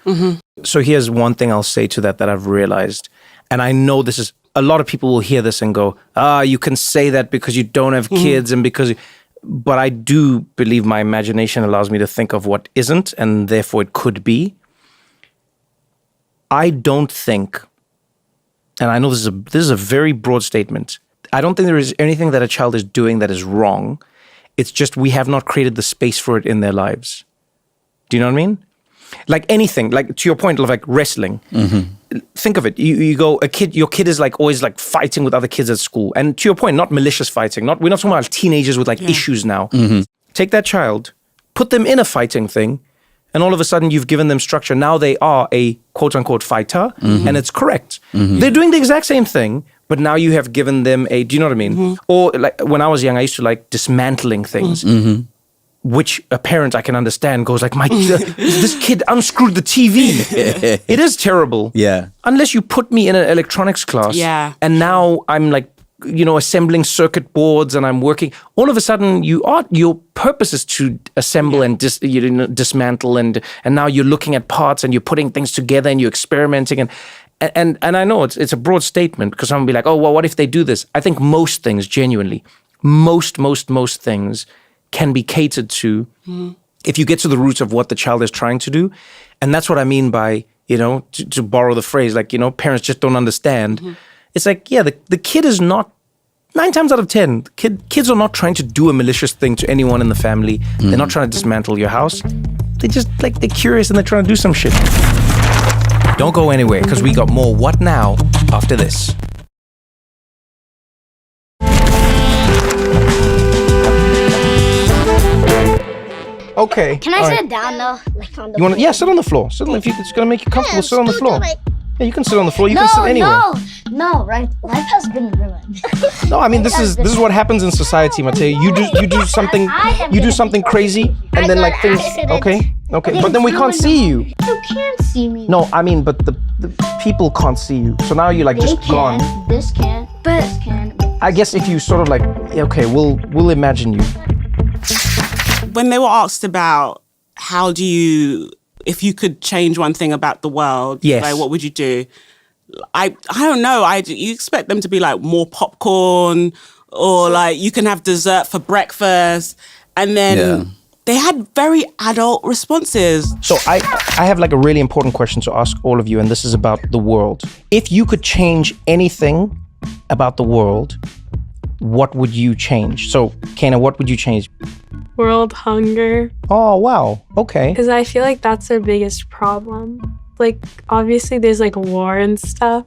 [SPEAKER 1] So here's one thing I'll say to that I've realized. And I know this is, a lot of people will hear this and go, you can say that because you don't have kids and because, but I do believe my imagination allows me to think of what isn't and therefore it could be. I don't think, and I know this is a very broad statement. I don't think there is anything that a child is doing that is wrong. It's just we have not created the space for it in their lives. Do you know what I mean? Like anything, like to your point of like wrestling. Think of it. You go, your kid is like always like fighting with other kids at school. And to your point, not malicious fighting. We're not talking about teenagers with like issues now. Take that child, put them in a fighting thing, and all of a sudden you've given them structure. Now they are a quote unquote fighter, and it's correct. They're doing the exact same thing, but now you have given them do you know what I mean? Or like when I was young, I used to like dismantling things. Which a parent I can understand goes like, this kid unscrewed the TV. It is terrible. Yeah. Unless you put me in an electronics class. Yeah. And now I'm like, you know, assembling circuit boards and I'm working. All of a sudden, your purpose is to assemble and dismantle and now you're looking at parts and you're putting things together and you're experimenting and I know it's a broad statement because someone will be like, oh well, what if they do this? I think most things, genuinely, most things can be catered to if you get to the roots of what the child is trying to do. And that's what I mean by, you know, to borrow the phrase, like, you know, parents just don't understand. It's like, yeah, the kid is not, 9 times out of 10, kids are not trying to do a malicious thing to anyone in the family. They're not trying to dismantle your house. They just, like, they're curious and they're trying to do some shit. Don't go anywhere, because we got more What Now after this. Okay.
[SPEAKER 6] Can I sit down though? Like on the
[SPEAKER 1] You want to?
[SPEAKER 6] floor?
[SPEAKER 1] Yeah, sit on the floor. Sit on, if it's gonna make you comfortable, sit on the floor. Yeah, you can sit on the floor. You can sit anywhere.
[SPEAKER 6] No, right? Life has been ruined.
[SPEAKER 1] No, I mean this is what happens in society, Mateo. You do something crazy, and then like things. Okay, but then we can't see you.
[SPEAKER 6] You can't see me.
[SPEAKER 1] No, I mean, but the people can't see you. So now you're like just gone.
[SPEAKER 6] This can. But this can.
[SPEAKER 1] I guess if you sort of like, okay, we'll imagine you.
[SPEAKER 2] When they were asked about if you could change one thing about the world, like what would you do? I don't know. You expect them to be like more popcorn or like you can have dessert for breakfast. And then they had very adult responses.
[SPEAKER 1] So I have like a really important question to ask all of you, and this is about the world. If you could change anything about the world, what would you change? So, Kana, what would you change?
[SPEAKER 8] World hunger.
[SPEAKER 1] Oh, wow. Okay.
[SPEAKER 8] Because I feel like that's their biggest problem. Like, obviously, there's like war and stuff.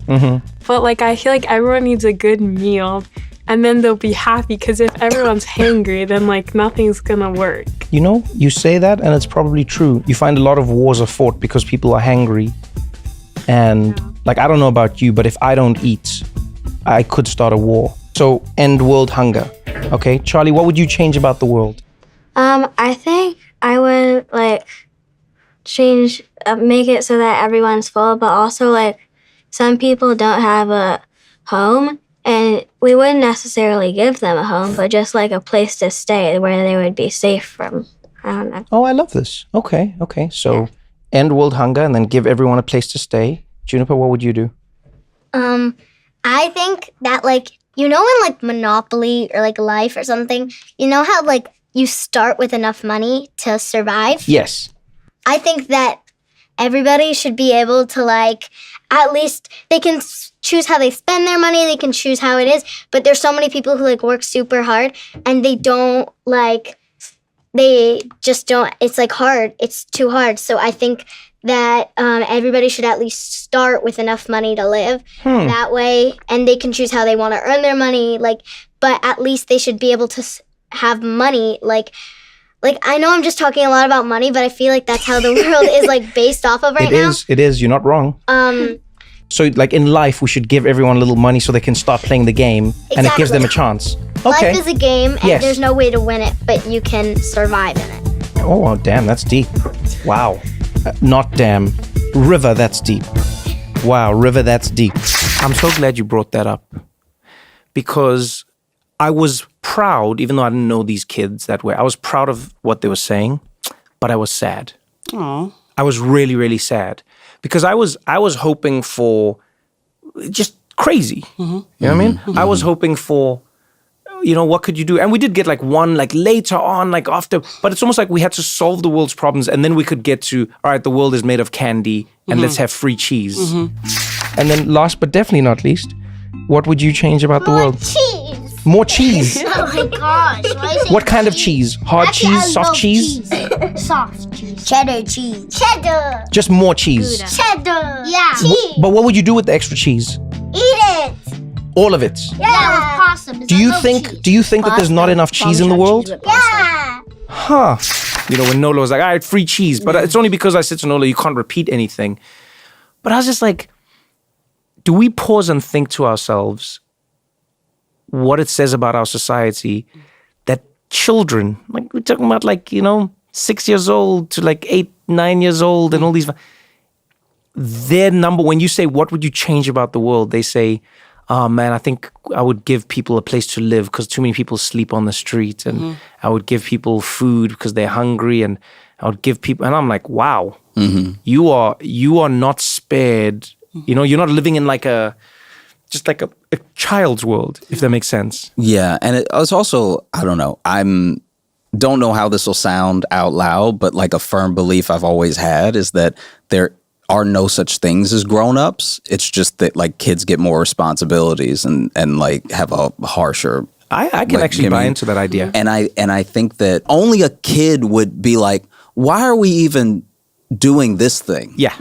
[SPEAKER 8] But like, I feel like everyone needs a good meal. And then they'll be happy. Because if everyone's hangry, then like nothing's going to work.
[SPEAKER 1] You know, you say that and it's probably true. You find a lot of wars are fought because people are hangry. And like, I don't know about you, but if I don't eat, I could start a war. So end world hunger. Okay, Charlie, what would you change about the world?
[SPEAKER 7] I think I would like change, make it so that everyone's full, but also like some people don't have a home, and we wouldn't necessarily give them a home, but just like a place to stay where they would be safe from. I don't know.
[SPEAKER 1] Oh, I love this. Okay. So end world hunger and then give everyone a place to stay. Juniper, what would you do?
[SPEAKER 6] I think that like, you know, in like Monopoly or like Life or something, you know how like you start with enough money to survive?
[SPEAKER 1] Yes.
[SPEAKER 6] I think that everybody should be able to like, at least they can choose how they spend their money. They can choose how it is. But there's so many people who like work super hard and they don't like, they just don't, it's like hard. It's too hard. So I think that everybody should at least start with enough money to live that way. And they can choose how they want to earn their money. Like, but at least they should be able to have money. Like I know I'm just talking a lot about money, but I feel like that's how the world is like based off of right now.
[SPEAKER 1] It is. You're not wrong. So like in life, we should give everyone a little money so they can start playing the game, and it gives them a chance. Okay.
[SPEAKER 6] Life is a game, and there's no way to win it, but you can survive in it.
[SPEAKER 1] Oh, damn, that's deep. Wow. Not damn. River, that's deep. Wow, River, that's deep. I'm so glad you brought that up, because I was proud, even though I didn't know these kids that way, I was proud of what they were saying, but I was sad.
[SPEAKER 2] Aww.
[SPEAKER 1] I was really, really sad, because I was hoping for just crazy. You know what I mean? I was hoping for, what could you do? And we did get like one, like later on, like after, but it's almost like we had to solve the world's problems, and then we could get to, all right, the world is made of candy, and let's have free cheese. And then last but definitely not least, what would you change about the world?
[SPEAKER 5] Cheese.
[SPEAKER 1] More cheese.
[SPEAKER 5] Oh my gosh. Why is it
[SPEAKER 1] What kind of cheese? Hard
[SPEAKER 5] Actually, I
[SPEAKER 1] cheese? Soft
[SPEAKER 5] love
[SPEAKER 1] cheese?
[SPEAKER 5] Soft cheese. Cheddar cheese. Cheddar.
[SPEAKER 1] Just more cheese.
[SPEAKER 5] Cheddar. Yeah. Cheese.
[SPEAKER 1] But what would you do with the extra cheese?
[SPEAKER 5] Eat it.
[SPEAKER 1] All of it.
[SPEAKER 5] Yeah, with pasta.
[SPEAKER 1] Do you think that there's not enough cheese in the world?
[SPEAKER 5] Yeah.
[SPEAKER 1] Huh. When Nola was like, all right, free cheese. But it's only because I said to Nola, you can't repeat anything. But I was just like, do we pause and think to ourselves what it says about our society that children, like we're talking about 6 years old to 8, 9 years old and all these, their number, when you say, what would you change about the world? They say, oh man, I think I would give people a place to live because too many people sleep on the street, and I would give people food because they're hungry, and I would give people, and I'm like, wow, you are not spared. You're not living in a child's world, if that makes sense.
[SPEAKER 3] Yeah, and it's also, I don't know, don't know how this will sound out loud, but like a firm belief I've always had is that there are no such things as grown-ups. It's just that kids get more responsibilities and have a harsher.
[SPEAKER 1] I can actually buy into that idea.
[SPEAKER 3] And I think that only a kid would be like, why are we even doing this thing?
[SPEAKER 1] Yeah.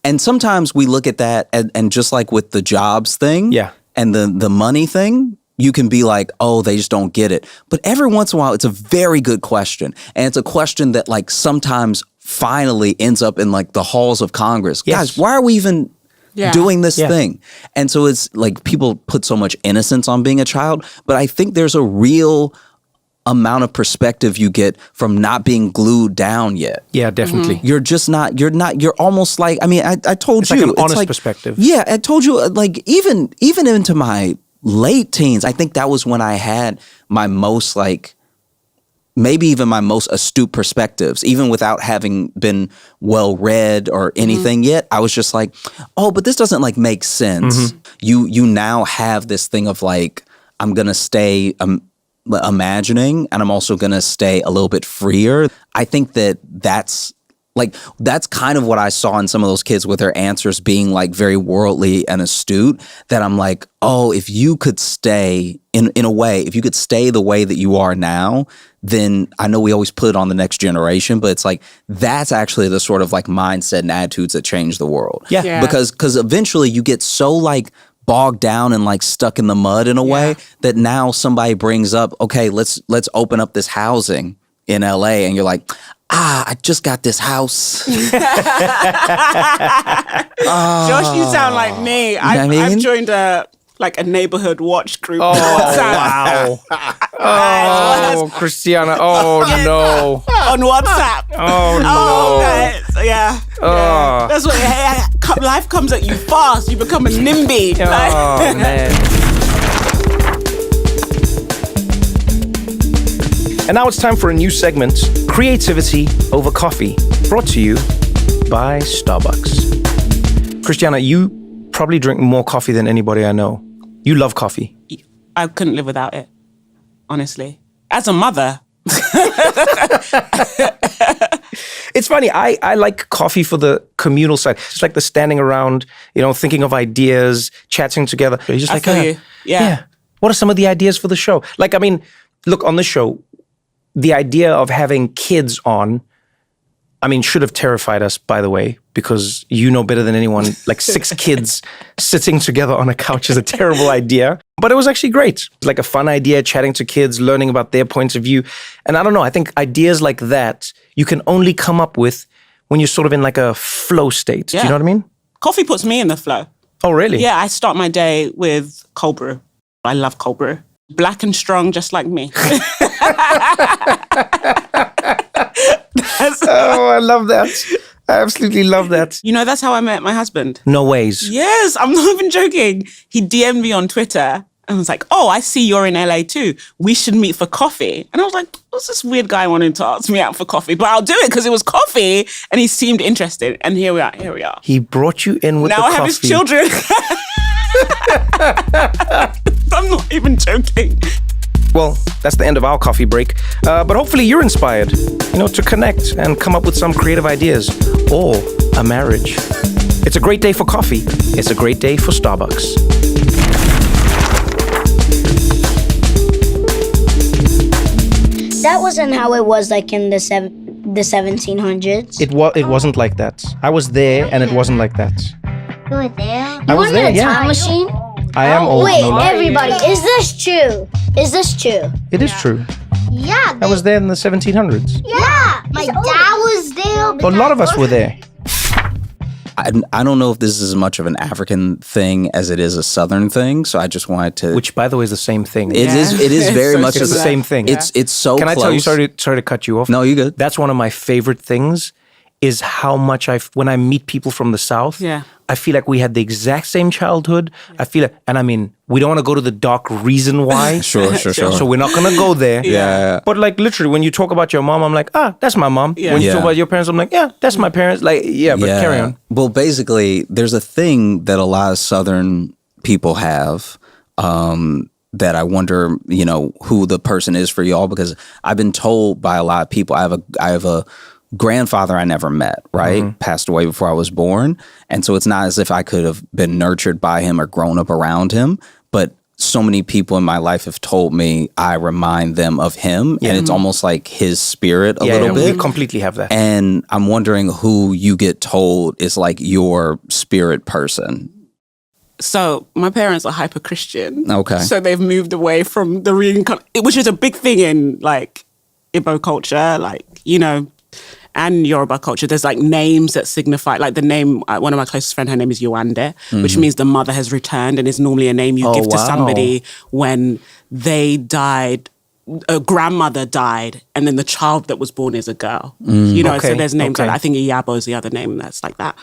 [SPEAKER 3] And sometimes we look at that and just like with the jobs thing and the money thing, you can be like, oh, they just don't get it. But every once in a while, it's a very good question. And it's a question that sometimes finally ends up in the halls of Congress.
[SPEAKER 1] Yes.
[SPEAKER 3] Guys, why are we even doing this thing? And so it's people put so much innocence on being a child, but I think there's a real amount of perspective you get from not being glued down yet.
[SPEAKER 1] Yeah, definitely.
[SPEAKER 3] You're just not, you're almost I told
[SPEAKER 1] it's
[SPEAKER 3] you.
[SPEAKER 1] Like an honest perspective.
[SPEAKER 3] Yeah, I told you, even into my late teens, I think that was when I had my most maybe even my most astute perspectives, even without having been well read or anything yet. I was just like, oh, but this doesn't make sense. You now have this thing of I'm gonna stay imagining, and I'm also gonna stay a little bit freer. I think that's kind of what I saw in some of those kids with their answers being very worldly and astute, that I'm like, oh, if you could stay in a way, if you could stay the way that you are now, then I know we always put it on the next generation, but it's that's actually the sort of mindset and attitudes that change the world.
[SPEAKER 1] Yeah.
[SPEAKER 3] Because eventually you get so bogged down and stuck in the mud in a way that now somebody brings up, okay, let's open up this housing in LA, and you're like, I just got this house.
[SPEAKER 2] Josh, you sound like me. I've joined a neighborhood watch group.
[SPEAKER 1] Oh, wow. Oh, Christiana. Oh, no.
[SPEAKER 2] On WhatsApp.
[SPEAKER 1] Oh, no.
[SPEAKER 2] Yeah.
[SPEAKER 1] Oh.
[SPEAKER 2] That's what life comes at you fast. You become a NIMBY.
[SPEAKER 1] Oh, man. And now it's time for a new segment, Creativity Over Coffee, brought to you by Starbucks. Christiana, you probably drink more coffee than anybody I know. You love coffee.
[SPEAKER 2] I couldn't live without it, honestly. As a mother.
[SPEAKER 1] It's funny. I like coffee for the communal side. It's like the standing around, thinking of ideas, chatting together. You're just like,
[SPEAKER 2] feel you. Yeah.
[SPEAKER 1] What are some of the ideas for the show? Like, I mean, look, on the show, the idea of having kids on, should have terrified us, by the way, because you know better than anyone, like 6 kids sitting together on a couch is a terrible idea. But it was actually great. It was like a fun idea, chatting to kids, learning about their points of view. And I don't know, I think ideas like that, you can only come up with when you're sort of in like a flow state.
[SPEAKER 2] Yeah.
[SPEAKER 1] Do you know what I mean?
[SPEAKER 2] Coffee puts me in the flow.
[SPEAKER 1] Oh, really?
[SPEAKER 2] Yeah, I start my day with cold brew. I love cold brew. Black and strong, just like me.
[SPEAKER 1] Oh, I love that. I absolutely love that.
[SPEAKER 2] That's how I met my husband.
[SPEAKER 1] No ways.
[SPEAKER 2] Yes, I'm not even joking. He DM'd me on Twitter and was like, oh, I see you're in LA too. We should meet for coffee. And I was like, what's this weird guy wanting to ask me out for coffee? But I'll do it because it was coffee and he seemed interested. And here we are.
[SPEAKER 1] He brought you in with
[SPEAKER 2] now
[SPEAKER 1] the coffee.
[SPEAKER 2] Now I have his children. I'm not even joking.
[SPEAKER 1] Well, that's the end of our coffee break. But hopefully you're inspired, to connect and come up with some creative ideas or a marriage. It's a great day for coffee. It's a great day for Starbucks.
[SPEAKER 6] That wasn't how it was like in the 1700s.
[SPEAKER 1] It wasn't like that. I was there and it wasn't like that.
[SPEAKER 5] You were there?
[SPEAKER 1] I was there, yeah.
[SPEAKER 6] Time machine?
[SPEAKER 1] I am old.
[SPEAKER 6] Wait,
[SPEAKER 1] no lie.
[SPEAKER 6] everybody, is this true? Is this true?
[SPEAKER 1] It is true.
[SPEAKER 5] Yeah.
[SPEAKER 1] I was there in the 1700s.
[SPEAKER 5] Yeah. My dad was there.
[SPEAKER 1] But a lot of us were there.
[SPEAKER 3] I don't know if this is as much of an African thing as it is a Southern thing, so I just wanted to.
[SPEAKER 1] Which, by the way, is the same thing.
[SPEAKER 3] It is very much
[SPEAKER 1] It's the same thing.
[SPEAKER 3] It's so.
[SPEAKER 1] Can
[SPEAKER 3] close.
[SPEAKER 1] I tell you? Sorry to cut you off.
[SPEAKER 3] No, you good.
[SPEAKER 1] That's one of my favorite things. Is how much when I meet people from the South, I feel like we had the exact same childhood. I feel like, and we don't want to go to the dark reason why.
[SPEAKER 3] Sure.
[SPEAKER 1] So we're not going to go there.
[SPEAKER 3] Yeah.
[SPEAKER 1] But like literally, when you talk about your mom, I'm like, that's my mom.
[SPEAKER 2] Yeah.
[SPEAKER 1] When you talk about your parents, I'm like, that's my parents. Like, but carry on.
[SPEAKER 3] Well, basically, there's a thing that a lot of Southern people have that I wonder, who the person is for y'all, because I've been told by a lot of people, I have a grandfather I never met, right? Mm-hmm. Passed away before I was born. And so it's not as if I could have been nurtured by him or grown up around him. But so many people in my life have told me I remind them of him. Yeah. And it's almost like his spirit a little bit.
[SPEAKER 1] We completely have that.
[SPEAKER 3] And I'm wondering who you get told is like your spirit person.
[SPEAKER 2] So my parents are hyper Christian.
[SPEAKER 3] Okay.
[SPEAKER 2] So they've moved away from the reincarnation, which is a big thing in like Igbo culture, and Yoruba culture. There's like names that signify, like the name, one of my closest friends, her name is Yewande, which means the mother has returned, and is normally a name you give to somebody when they died, a grandmother died, and then the child that was born is a girl. So there's names like that. I think Iyabo is the other name that's like that.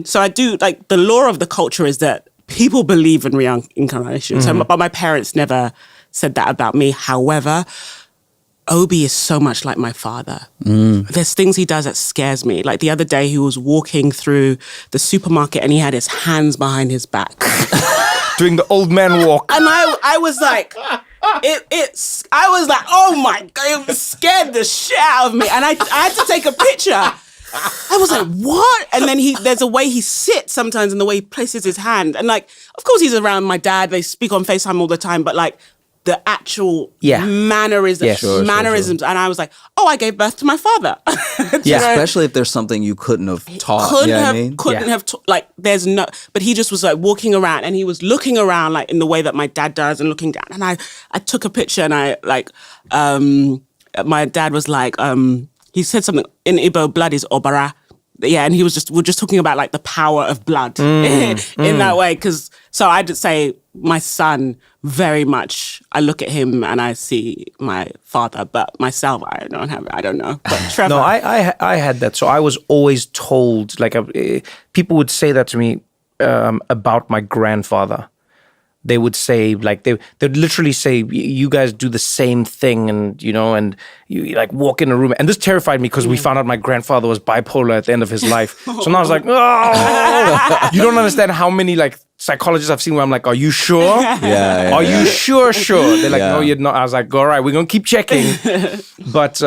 [SPEAKER 2] So I do, like, the lore of the culture is that people believe in reincarnation. So, but my parents never said that about me. However, Obi is so much like my father. There's things he does that scares me. Like the other day, he was walking through the supermarket and he had his hands behind his back.
[SPEAKER 1] Doing the old man walk.
[SPEAKER 2] And I was like, I was like, oh my God, it scared the shit out of me. And I had to take a picture. I was like, what? And then there's a way he sits sometimes and the way he places his hand. And like, of course he's around my dad. They speak on FaceTime all the time, but like, the actual mannerisms. Sure. And I was like, oh, I gave birth to my father.
[SPEAKER 3] Especially if there's something you couldn't have taught.
[SPEAKER 2] Couldn't have like, there's no, but he just was like walking around and he was looking around like in the way that my dad does and looking down. And I took a picture and I like, my dad was like, he said something in Igbo, blood is obara. Yeah, and we're just talking about like the power of blood in that way. So I'd say my son very much, I look at him and I see my father, but myself, I don't know. But Trevor.
[SPEAKER 1] No, I had that. So I was always told, like people would say that to me about my grandfather. They would say, like, they'd literally say, you guys do the same thing and you like walk in a room. And this terrified me because we found out my grandfather was bipolar at the end of his life. So now I was like, oh, you don't understand how many like psychologists I've seen where I'm like, are you sure? Are you sure? They're like, no, you're not. I was like, all right, we're going to keep checking. But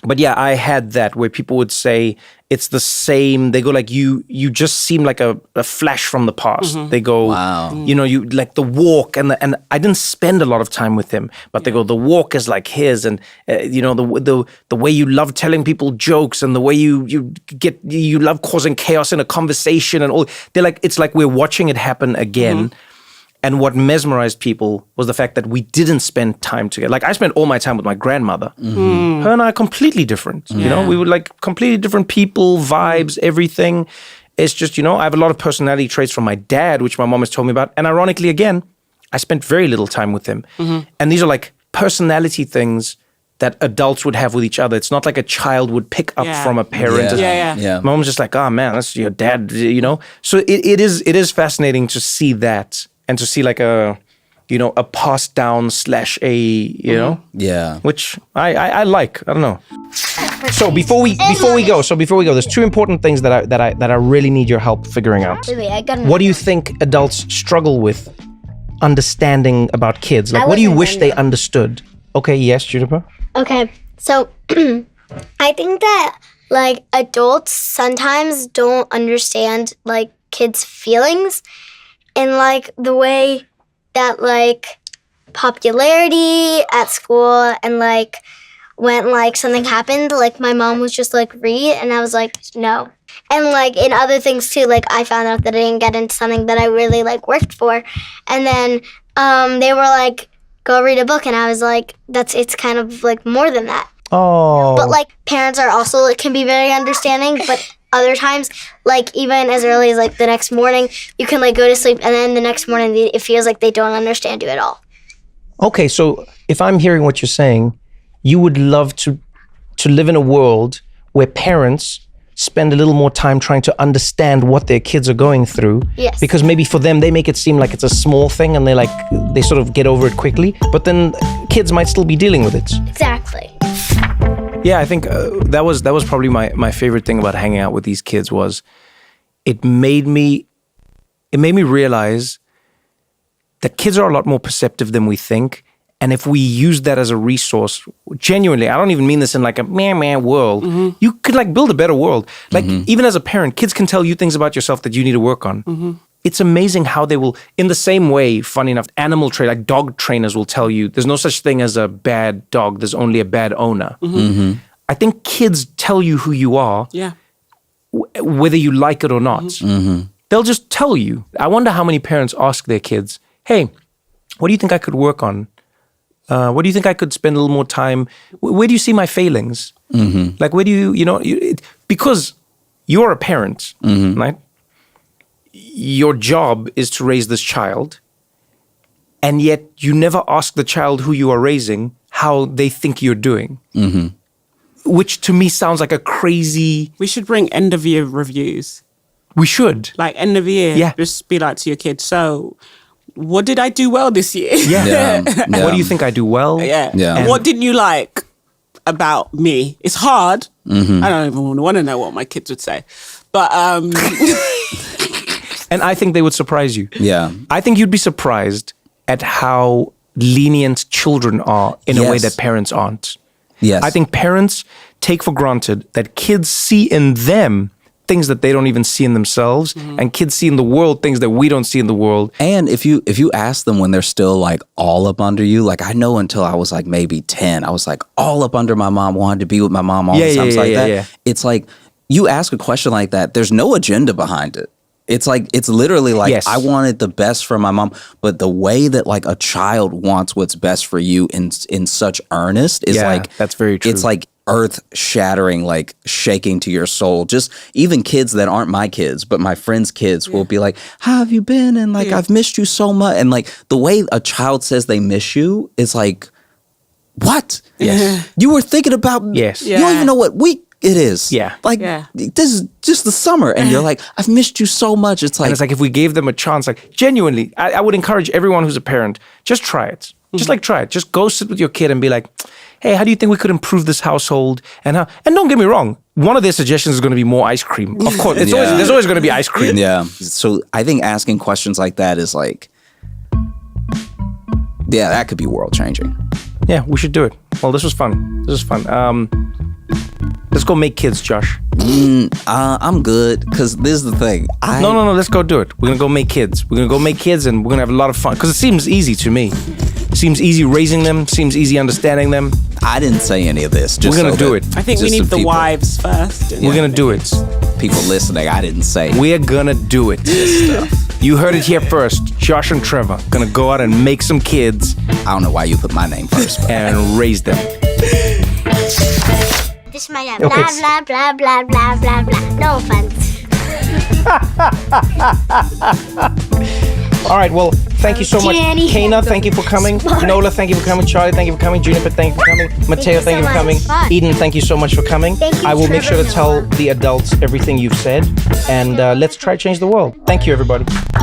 [SPEAKER 1] But yeah, I had that where people would say it's the same. They go like, you just seem like a flash from the past. They go,
[SPEAKER 3] wow.
[SPEAKER 1] You like the walk and I didn't spend a lot of time with him, but they go, the walk is like his, and the way you love telling people jokes and the way you love causing chaos in a conversation and all. They're like, it's like we're watching it happen again. And what mesmerized people was the fact that we didn't spend time together. Like I spent all my time with my grandmother. Her and I are completely different. You know, we were like completely different people, vibes, everything. It's just, I have a lot of personality traits from my dad, which my mom has told me about. And ironically, again, I spent very little time with him. And these are like personality things that adults would have with each other. It's not like a child would pick up from a parent.
[SPEAKER 3] Yeah.
[SPEAKER 1] My mom's just like, oh man, that's your dad, So it is fascinating to see that. And to see like a passed down /
[SPEAKER 3] Yeah.
[SPEAKER 1] which I like. I don't know. So before we go, there's 2 important things that I really need your help figuring out.
[SPEAKER 6] Wait, I got
[SPEAKER 1] What do you think adults struggle with understanding about kids? Like, what do you wish they understood? Okay, yes, Juniper?
[SPEAKER 6] Okay, so I think that like adults sometimes don't understand like kids' feelings in like the way that like popularity at school and like when like something happened, like my mom was just like read and I was like no. And like in other things too, like I found out that I didn't get into something that I really like worked for, and then they were like go read a book, and I was like it's kind of like more than that.
[SPEAKER 1] Oh.
[SPEAKER 6] But like parents are also like can be very understanding, but other times, like even as early as like the next morning, you can like go to sleep and then the next morning it feels like they don't understand you at all.
[SPEAKER 1] Okay, so if I'm hearing what you're saying, you would love to live in a world where parents spend a little more time trying to understand what their kids are going through.
[SPEAKER 6] Yes.
[SPEAKER 1] Because maybe for them, they make it seem like it's a small thing and they sort of get over it quickly, but then kids might still be dealing with it.
[SPEAKER 6] Exactly.
[SPEAKER 1] Yeah, I think that was probably my favorite thing about hanging out with these kids was it made me realize that kids are a lot more perceptive than we think. And if we use that as a resource, genuinely, I don't even mean this in like a man world, you could like build a better world. Like even as a parent, kids can tell you things about yourself that you need to work on. It's amazing how they will, in the same way, funny enough, animal train, like dog trainers will tell you there's no such thing as a bad dog, there's only a bad owner. I think kids tell you who you are, whether you like it or not. They'll just tell you. I wonder how many parents ask their kids, hey, what do you think I could work on? What do you think I could spend a little more time? Where do you see my failings? Like, where do you, because you're a parent, right? Your job is to raise this child, and yet you never ask the child who you are raising how they think you're doing. Which to me sounds like a crazy...
[SPEAKER 2] We should bring end of year reviews.
[SPEAKER 1] We should.
[SPEAKER 2] Like end of year, just be like to your kids, so what did I do well this year?
[SPEAKER 1] What do you think I do well?
[SPEAKER 2] And what didn't you like about me? It's hard. I don't even want to know what my kids would say. But...
[SPEAKER 1] And I think they would surprise you.
[SPEAKER 3] Yeah.
[SPEAKER 1] I think you'd be surprised at how lenient children are in a way that parents aren't.
[SPEAKER 3] Yes.
[SPEAKER 1] I think parents take for granted that kids see in them things that they don't even see in themselves, and kids see in the world things that we don't see in the world.
[SPEAKER 3] And if you ask them when they're still like all up under you, like I know until I was like maybe 10, I was like all up under my mom, wanted to be with my mom all the time. It's like you ask a question like that, there's no agenda behind it. It's like, it's literally like, I wanted the best for my mom, but the way that like a child wants what's best for you in such earnest is like,
[SPEAKER 1] that's very true.
[SPEAKER 3] It's like earth shattering, like shaking to your soul. Just even kids that aren't my kids, but my friends' kids will be like, how have you been? And like, I've missed you so much. And like the way a child says they miss you is like, what?
[SPEAKER 1] Yes.
[SPEAKER 3] You were thinking about, you don't even know what week it is. Like, this is just the summer. And you're like, I've missed you so much. It's like,
[SPEAKER 1] and it's like if we gave them a chance, like genuinely, I would encourage everyone who's a parent, just try it. Just like try it. Just go sit with your kid and be like, hey, how do you think we could improve this household? And don't get me wrong, one of their suggestions is going to be more ice cream. Of course, there's always going to be ice cream.
[SPEAKER 3] Yeah. So I think asking questions like that is like, that could be world changing.
[SPEAKER 1] Yeah, we should do it. Well, this was fun. Let's go make kids, Josh.
[SPEAKER 3] I'm good, because this is the thing.
[SPEAKER 1] No, let's go do it. We're gonna go make kids. We're gonna go make kids and we're gonna have a lot of fun. Because it seems easy to me. Seems easy raising them, seems easy understanding them.
[SPEAKER 3] I didn't say any of this. Just
[SPEAKER 1] We're gonna do it.
[SPEAKER 2] I think we need the wives first.
[SPEAKER 1] We're gonna do it.
[SPEAKER 3] People listening, I didn't say.
[SPEAKER 1] We're gonna do it. You heard it here first. Josh and Trevor gonna go out and make some kids.
[SPEAKER 3] I don't know why you put my name first.
[SPEAKER 1] And raise them.
[SPEAKER 5] This might have blah, blah, blah, blah, blah, blah, blah. No offense.
[SPEAKER 1] All right, well, thank you so much. Kana, thank you for coming. Nola, thank you for coming. Charlie, thank you for coming. Juniper, thank you for coming. Mateo, thank you for coming. Eden, thank you so much for coming. I will make sure to tell the adults everything you've said. And let's try to change the world. Thank you, everybody.